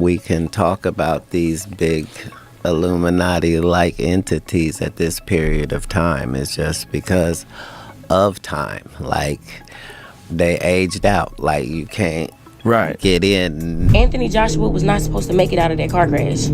we can talk about these big Illuminati-like entities at this period of time. It's just because of time. Like, they aged out. Like, you can't get in. Anthony Joshua was not supposed to make it out of that car crash.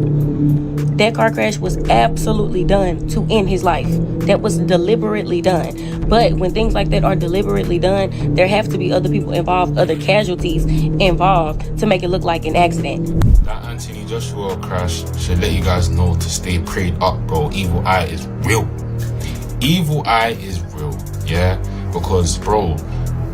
That car crash was absolutely done to end his life. That was deliberately done. But when things like that are deliberately done, there have to be other people involved, other casualties involved to make it look like an accident. That Anthony Joshua crash should let you guys know to stay prayed up, bro. Evil eye is real. Evil eye is real, yeah? Because, bro,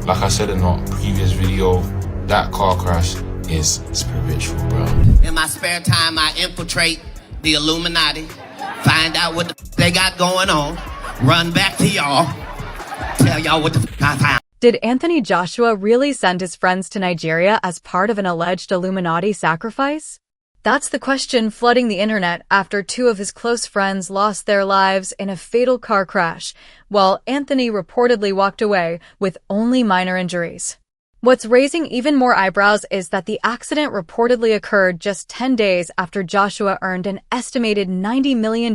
like I said in our previous video, that car crash is spiritual, bro. In my spare time, I infiltrate the Illuminati, find out what they got going on, run back to y'all, tell y'all what I found. Did Anthony Joshua really send his friends to Nigeria as part of an alleged Illuminati sacrifice? That's the question flooding the internet after two of his close friends lost their lives in a fatal car crash, while Anthony reportedly walked away with only minor injuries. What's raising even more eyebrows is that the accident reportedly occurred just 10 days after Joshua earned an estimated $90 million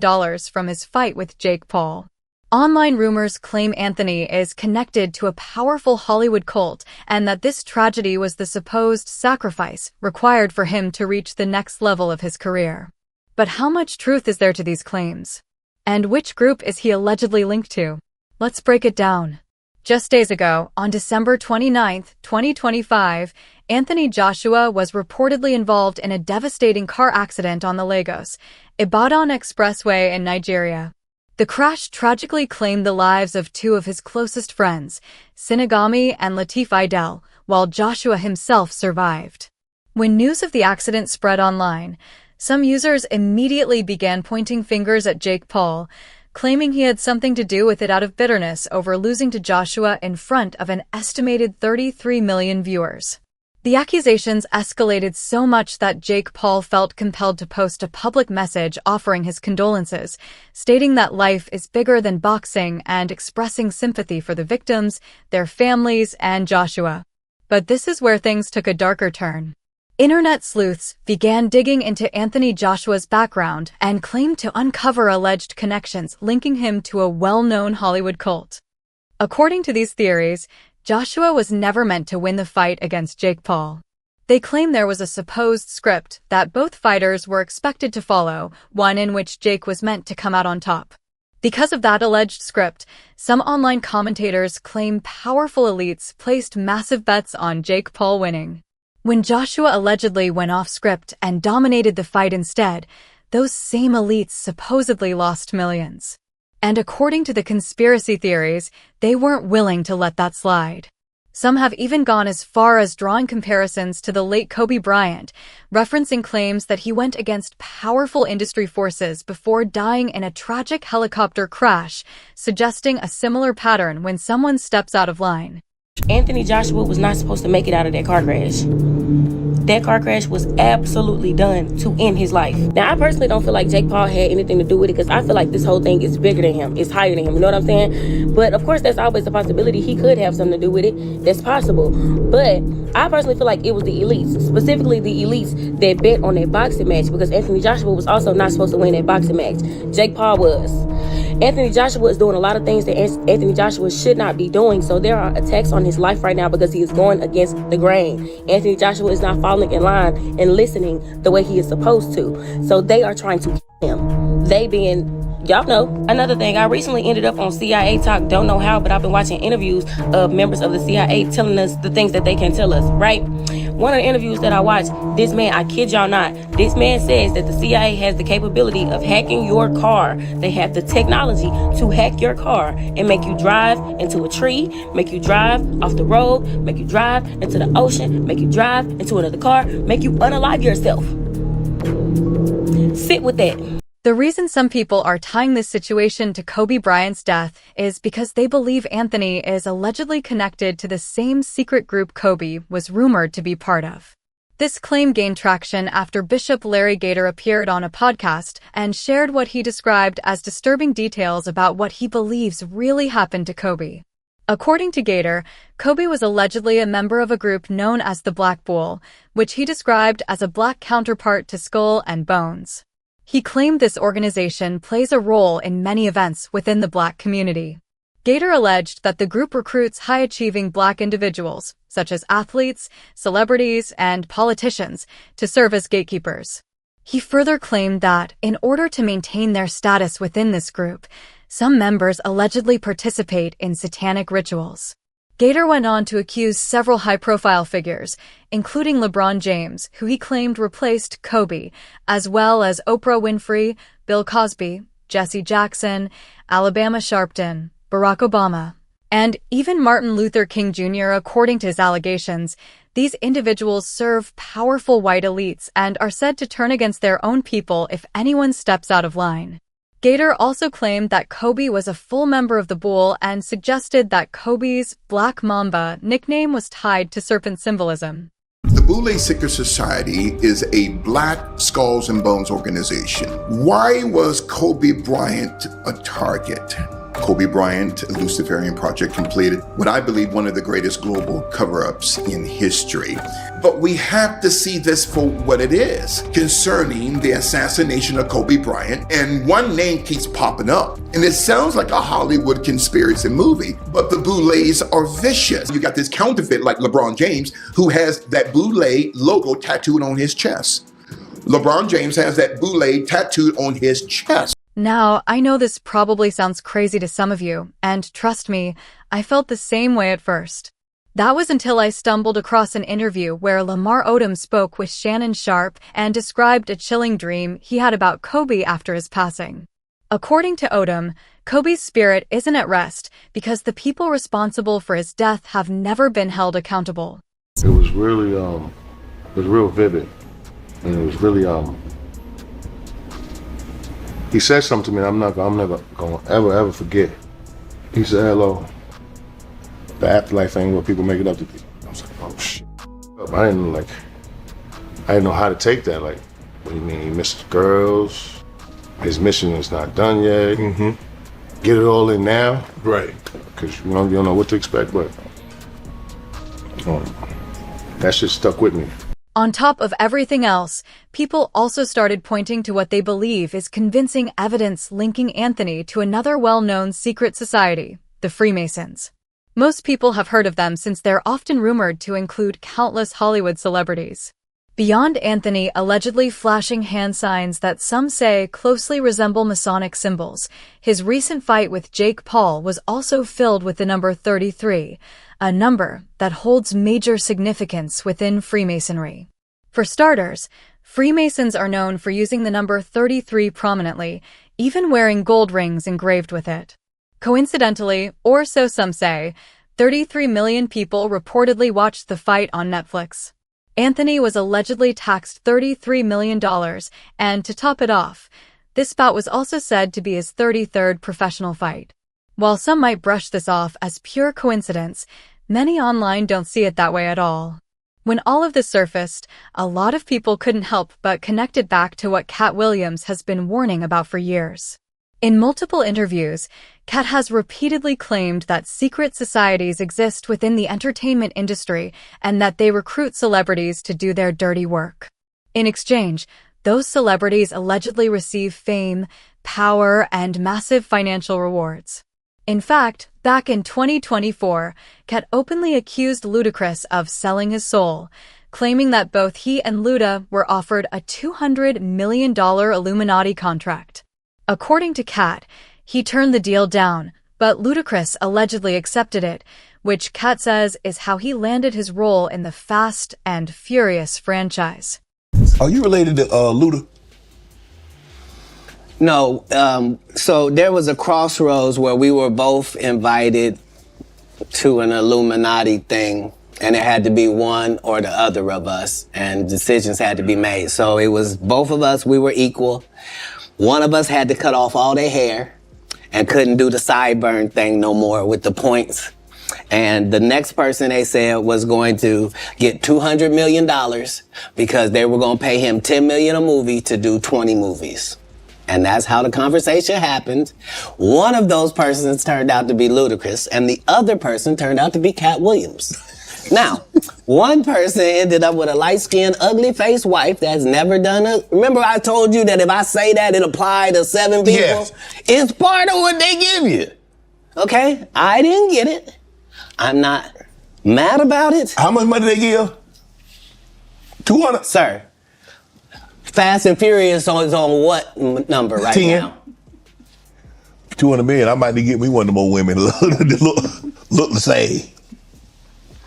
from his fight with Jake Paul. Online rumors claim Anthony is connected to a powerful Hollywood cult and that this tragedy was the supposed sacrifice required for him to reach the next level of his career. But how much truth is there to these claims? And which group is he allegedly linked to? Let's break it down. Just days ago, on December 29, 2025, Anthony Joshua was reportedly involved in a devastating car accident on the Lagos-Ibadan Expressway in Nigeria. The crash tragically claimed the lives of two of his closest friends, Sinagami and Lateef Idel, while Joshua himself survived. When news of the accident spread online, some users immediately began pointing fingers at Jake Paul, claiming he had something to do with it out of bitterness over losing to Joshua in front of an estimated 33 million viewers. The accusations escalated so much that Jake Paul felt compelled to post a public message offering his condolences, stating that life is bigger than boxing and expressing sympathy for the victims, their families, and Joshua. But this is where things took a darker turn. Internet sleuths began digging into Anthony Joshua's background and claimed to uncover alleged connections linking him to a well-known Hollywood cult. According to these theories, Joshua was never meant to win the fight against Jake Paul. They claim there was a supposed script that both fighters were expected to follow, one in which Jake was meant to come out on top. Because of that alleged script, some online commentators claim powerful elites placed massive bets on Jake Paul winning. When Joshua allegedly went off script and dominated the fight instead, those same elites supposedly lost millions. And according to the conspiracy theories, they weren't willing to let that slide. Some have even gone as far as drawing comparisons to the late Kobe Bryant, referencing claims that he went against powerful industry forces before dying in a tragic helicopter crash, suggesting a similar pattern when someone steps out of line. Anthony Joshua was not supposed to make it out of that car crash. That car crash was absolutely done to end his life. Now, I personally don't feel like Jake Paul had anything to do with it because I feel like this whole thing is bigger than him. It's higher than him. You know what I'm saying? But, of course, that's always a possibility. He could have something to do with it. That's possible. But I personally feel like it was the elites, specifically the elites that bet on that boxing match because Anthony Joshua was also not supposed to win that boxing match. Jake Paul was. Anthony Joshua is doing a lot of things that Anthony Joshua should not be doing. So there are attacks on his life right now because he is going against the grain. Anthony Joshua is not falling in line and listening the way he is supposed to. So they are trying to kill him. They being, y'all know. Another thing, I recently ended up on CIA Talk. Don't know how, but I've been watching interviews of members of the CIA telling us the things that they can tell us, right? One of the interviews that I watched, this man, I kid y'all not, this man says that the CIA has the capability of hacking your car. They have the technology to hack your car and make you drive into a tree, make you drive off the road, make you drive into the ocean, make you drive into another car, make you unalive yourself. Sit with that. The reason some people are tying this situation to Kobe Bryant's death is because they believe Anthony is allegedly connected to the same secret group Kobe was rumored to be part of. This claim gained traction after Bishop Larry Gator appeared on a podcast and shared what he described as disturbing details about what he believes really happened to Kobe. According to Gator, Kobe was allegedly a member of a group known as the Black Boule, which he described as a black counterpart to Skull and Bones. He claimed this organization plays a role in many events within the black community. Gator alleged that the group recruits high-achieving black individuals, such as athletes, celebrities, and politicians, to serve as gatekeepers. He further claimed that, in order to maintain their status within this group, some members allegedly participate in satanic rituals. Gator went on to accuse several high-profile figures, including LeBron James, who he claimed replaced Kobe, as well as Oprah Winfrey, Bill Cosby, Jesse Jackson, Alabama Sharpton, Barack Obama, and even Martin Luther King Jr. According to his allegations, these individuals serve powerful white elites and are said to turn against their own people if anyone steps out of line. Gator also claimed that Kobe was a full member of the Boule and suggested that Kobe's Black Mamba nickname was tied to serpent symbolism. The Boule Secret Society is a black skulls and bones organization. Why was Kobe Bryant a target? Kobe Bryant, Luciferian Project, completed what I believe one of the greatest global cover-ups in history. But we have to see this for what it is concerning the assassination of Kobe Bryant, and one name keeps popping up. And it sounds like a Hollywood conspiracy movie, but the Boules are vicious. You got this counterfeit like LeBron James, who has that Boule logo tattooed on his chest. LeBron James has that Boule tattooed on his chest. Now, I know this probably sounds crazy to some of you, and trust me, I felt the same way at first. That was until I stumbled across an interview where Lamar Odom spoke with Shannon Sharpe and described a chilling dream he had about Kobe after his passing. According to Odom, Kobe's spirit isn't at rest because the people responsible for his death have never been held accountable. It was really, real vivid, and it was really, he said something to me I'm never gonna ever forget. He said, "Hello, the afterlife ain't what people make it up to be." I was like, "Oh shit." I didn't know how to take that. Like, what do you mean? He missed girls. His mission is not done yet. Get it all in now, Right. because you don't know what to expect. But that shit stuck with me. On top of everything else, people also started pointing to what they believe is convincing evidence linking Anthony to another well-known secret society, the Freemasons. Most people have heard of them since they're often rumored to include countless Hollywood celebrities. Beyond Anthony allegedly flashing hand signs that some say closely resemble Masonic symbols, his recent fight with Jake Paul was also filled with the number 33, a number that holds major significance within Freemasonry. For starters, Freemasons are known for using the number 33 prominently, even wearing gold rings engraved with it. Coincidentally, or so some say, 33 million people reportedly watched the fight on Netflix. Anthony was allegedly taxed $33 million, and to top it off, this bout was also said to be his 33rd professional fight. While some might brush this off as pure coincidence, many online don't see it that way at all. When all of this surfaced, a lot of people couldn't help but connect it back to what Katt Williams has been warning about for years. In multiple interviews, Katt has repeatedly claimed that secret societies exist within the entertainment industry and that they recruit celebrities to do their dirty work. In exchange, those celebrities allegedly receive fame, power, and massive financial rewards. In fact, back in 2024, Katt openly accused Ludacris of selling his soul, claiming that both he and Luda were offered a $200 million Illuminati contract. According to Katt, he turned the deal down, but Ludacris allegedly accepted it, which Katt says is how he landed his role in the Fast and Furious franchise. Are you related to Luda? No, so there was a crossroads where we were both invited to an Illuminati thing, and it had to be one or the other of us, and decisions had to be made. So it was both of us, we were equal. One of us had to cut off all their hair and couldn't do the sideburn thing no more with the points. And the next person, they said, was going to get $200 million because they were going to pay him $10 million a movie to do 20 movies. And that's how the conversation happened. One of those persons turned out to be Ludacris, and the other person turned out to be Katt Williams. Now, one person ended up with a light-skinned, ugly-faced wife that's never done a... Remember I told you that if I say that, it applied to 7 people? Yes. It's part of what they give you. Okay? I didn't get it. I'm not mad about it. How much money they give? 200? Sir, Fast and Furious is on what number right 10. now? 200 million. I might need to get me one of the more women that look the same.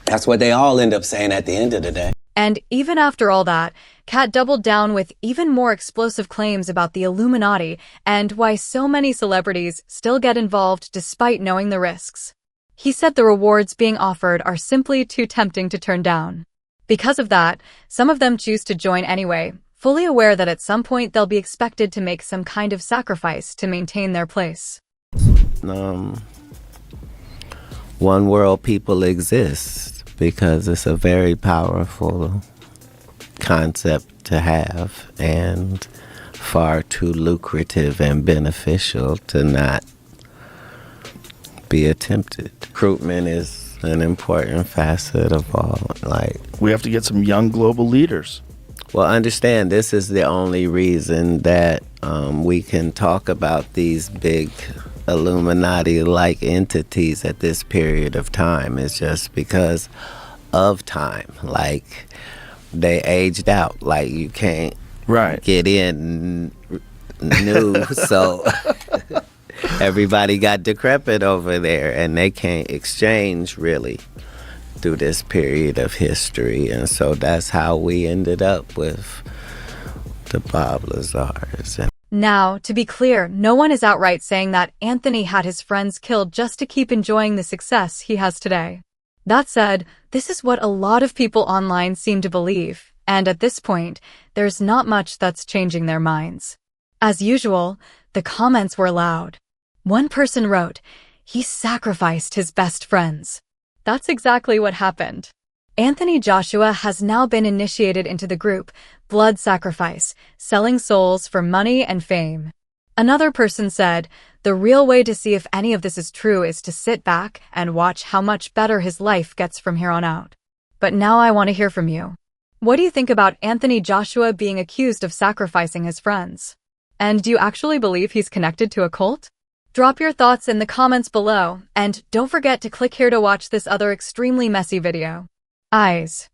That's what they all end up saying at the end of the day. And even after all that, Katt doubled down with even more explosive claims about the Illuminati and why so many celebrities still get involved despite knowing the risks. He said the rewards being offered are simply too tempting to turn down. Because of that, some of them choose to join anyway, fully aware that at some point they'll be expected to make some kind of sacrifice to maintain their place. One world people exist because it's a very powerful concept to have and far too lucrative and beneficial to not be attempted. Recruitment is an important facet of all. We have to get some young global leaders. Well, understand, this is the only reason that we can talk about these big Illuminati-like entities at this period of time. It's just because of time. They aged out. You can't get in new, so everybody got decrepit over there, and they can't exchange, really, through this period of history. And so that's how we ended up with the Bob Lazars. Now, to be clear, no one is outright saying that Anthony had his friends killed just to keep enjoying the success he has today. That said, this is what a lot of people online seem to believe, and at this point, there's not much that's changing their minds. As usual, the comments were loud. One person wrote, "He sacrificed his best friends." That's exactly what happened. Anthony Joshua has now been initiated into the group Blood Sacrifice, selling souls for money and fame. Another person said, the real way to see if any of this is true is to sit back and watch how much better his life gets from here on out. But now I want to hear from you. What do you think about Anthony Joshua being accused of sacrificing his friends? And do you actually believe he's connected to a cult? Drop your thoughts in the comments below, and don't forget to click here to watch this other extremely messy video. Eyes.